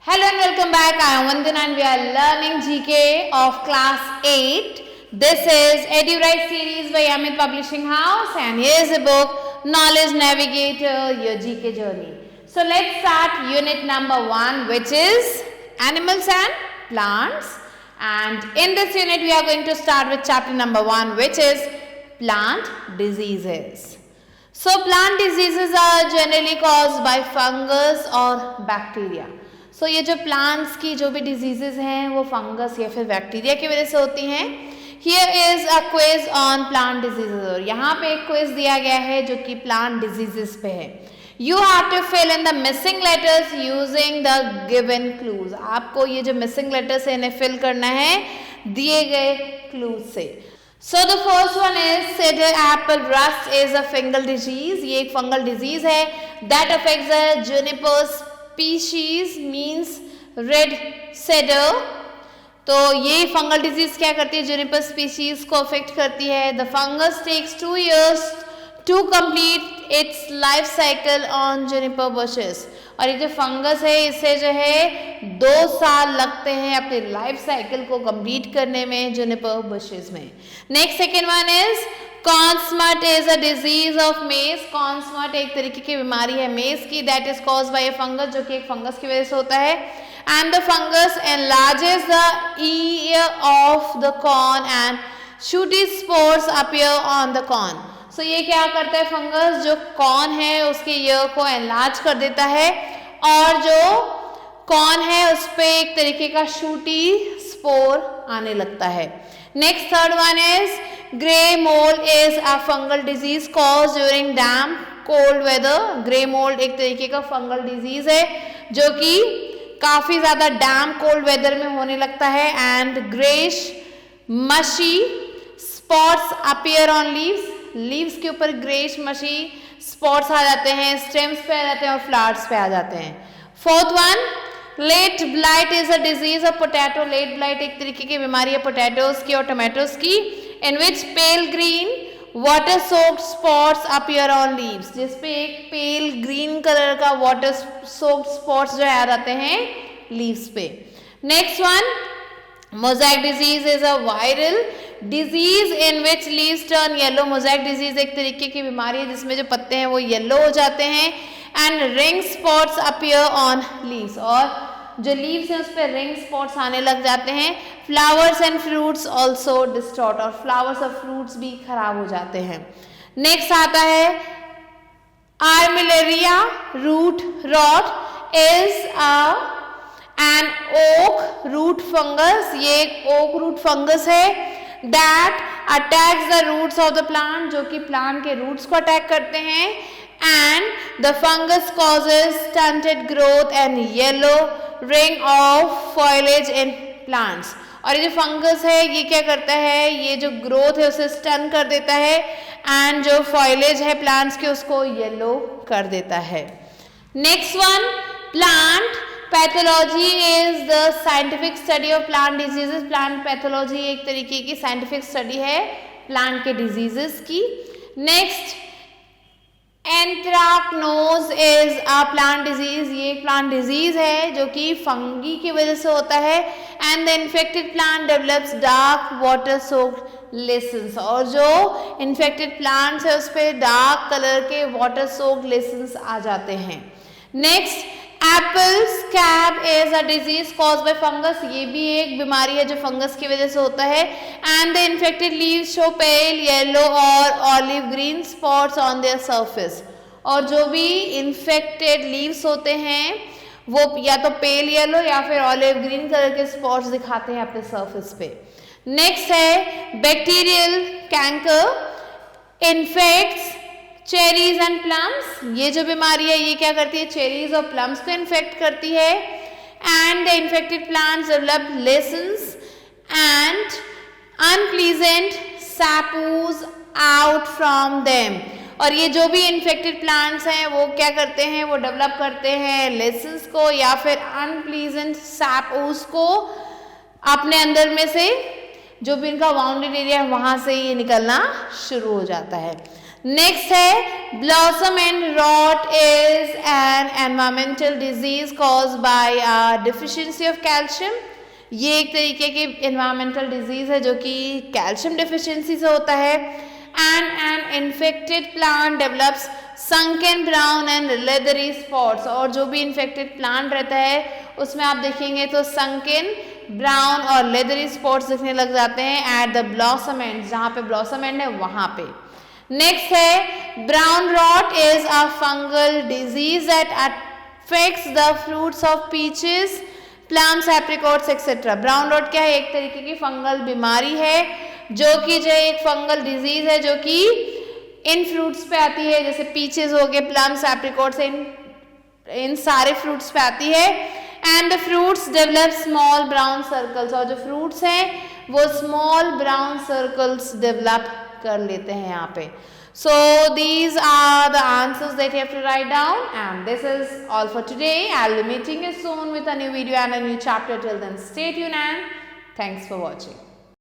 Hello and welcome back. I am Vandana and we are learning GK of class 8. This is EduRite series by Amit Publishing House and here is a book Knowledge Navigator, your GK journey. So let's start unit number 1, which is animals and plants. And in this unit we are going to start with chapter number 1, which is plant diseases. So plant diseases are generally caused by fungus or bacteria. So ये जो plants की जो भी diseases हैं वो fungus या फिर bacteria की वजह से होती हैं. Here is a quiz on plant diseases. और यहाँ पे एक क्विज दिया गया है जो कि प्लांट डिजीजेस पे है. You have to fill in the missing letters using the given clues. आपको ये जो मिसिंग लेटर्स है इन्हें फिल करना है दिए गए क्लूज से. So the first one is cedar apple rust is a fungal disease. ये एक फंगल डिजीज है that affects the juniper species means red cedar. तो ये फंगल डिजीज क्या करती है, जूनिपर स्पीशीज को अफेक्ट करती है. The fungus takes 2 years to complete its life cycle on juniper bushes. और ये जो फंगस है इसे जो है 2 साल लगते हैं अपने लाइफ साइकिल को कंप्लीट करने में जूनिपर बुशेस में. Next second one is corn smut is a disease of maize. Corn smut एक तरीके की बीमारी है मेज की, that is caused by a fungus, जो कि एक फंगस की वजह से होता है. And the fungus enlarges the ear of the corn and sooty spores appear on the corn. So ये क्या करता है, फंगस जो कॉर्न है उसके ईयर को एनलार्ज कर देता है और जो कॉर्न है उस पर एक तरीके का शूटी स्पोर आने लगता है. Next third one is grey mould is a fungal disease cause during damp cold weather. Grey mould एक तरीके का फंगल डिजीज है जो कि काफी ज्यादा डैम्प कोल्ड वेदर में होने लगता है. एंड ग्रेश मशी spots appear on leaves. Leaves के ऊपर ग्रेश मशी स्पॉट्स आ जाते हैं, स्टेम्स पे आ जाते हैं और फ्लावर्स पे आ जाते हैं. Fourth one late blight is a disease of potato. Late blight एक तरीके की बीमारी है पोटैटोज की और टोमेटोज की, in which pale green water soaked spots appear on leaves. जिसपे एक पेल ग्रीन कलर का वाटर सोक्ड स्पॉट्स जो है आ जाते हैं लीव्स पे. Next one mosaic disease is a viral disease in which leaves turn yellow. Mosaic disease एक तरीके की बीमारी है जिसमें जो पत्ते हैं वो येलो हो जाते हैं. And ring spots appear on leaves, और जो लीव्स हैं उस पर रिंग स्पॉट्स आने लग जाते हैं. Flowers and fruits also distort, और फ्लावर्स और फ्रूट्स भी खराब हो जाते हैं. नेक्स्ट आता है armillaria root rot is an oak root fungus. ये एक ओक रूट फंगस है that attacks the roots of the plant, जो कि प्लांट के रूट्स को अटैक करते हैं. and the fungus causes stunted growth and yellow ring of foliage in plants. और ये जो फंगस है ये क्या करता है, ये जो ग्रोथ है उसे स्टन कर देता है एंड जो फॉइलेज है प्लांट्स के उसको येलो कर देता है. Next one plant pathology is the scientific study of plant diseases. Plant pathology एक तरीके की साइंटिफिक स्टडी है प्लांट के डिजीजेस की. Next anthracnose is a plant disease. ये एक प्लांट डिजीज है जो कि फंगी की वजह से होता है. And the infected plant develops dark water soaked lessons, और जो इन्फेक्टेड प्लांट्स है उस पर डार्क कलर के वाटर सोक्ड लेसन्स आ जाते हैं. Next Apple scab is a disease cause bye fungus. ये भी एक बीमारी है जो फंगस की वजह से होता है. And the infected leaves show pale yellow और olive green spots on their surface. और जो भी इन्फेक्टेड लीव्स होते हैं वो या तो पेल येलो या फिर ऑलिव ग्रीन कलर के स्पॉट्स दिखाते हैं अपने सरफेस पे. नेक्स्ट है bacterial canker infects cherries and plums. ये जो बीमारी है ये क्या करती है, चेरीज और प्लम्स को इन्फेक्ट करती है. And the infected plants develop lesions and unpleasant sap ooze out from them. और ये जो भी इन्फेक्टेड प्लांट्स हैं वो क्या करते हैं, वो डेवलप करते हैं लेसन्स को या फिर अनप्लीजेंट सैपूज को अपने अंदर में से, जो भी इनका बाउंडेड एरिया है वहां से ये निकलना शुरू हो जाता है. नेक्स्ट है blossom end rot is an environmental disease cause by deficiency of calcium. ये एक तरीके की एनवायरमेंटल डिजीज है जो कि कैल्शियम डिफिशियंसी से होता है। And an infected plant develops sunken brown and leathery spots, और जो भी इन्फेक्टेड प्लांट रहता है उसमें आप देखेंगे तो sunken brown और leathery spots दिखने लग जाते हैं एट द ब्लॉसम एंड, जहाँ पे ब्लॉसम एंड है वहाँ पे। नेक्स्ट है brown rot is a fungal disease that affects the fruits of peaches, plums, apricots etcetera. Brown rot क्या है? एक तरीके की फंगल बीमारी है जो कि जो एक फंगल डिजीज है जो कि इन फ्रूट्स पे आती है, जैसे पीचेस हो गए, प्लम्स, एप्रिकॉट्स, इन सारे फ्रूट्स पे आती है। And the fruits develop small brown circles, और जो फ्रूट्स हैं वो स्मॉल ब्राउन सर्कल्स डेवलप कर लेते हैं यहाँ पे। So these are the answers that you have to write down, and this is all for today. I'll be meeting you soon with a new video and a new chapter. Till then, stay tuned and thanks for watching.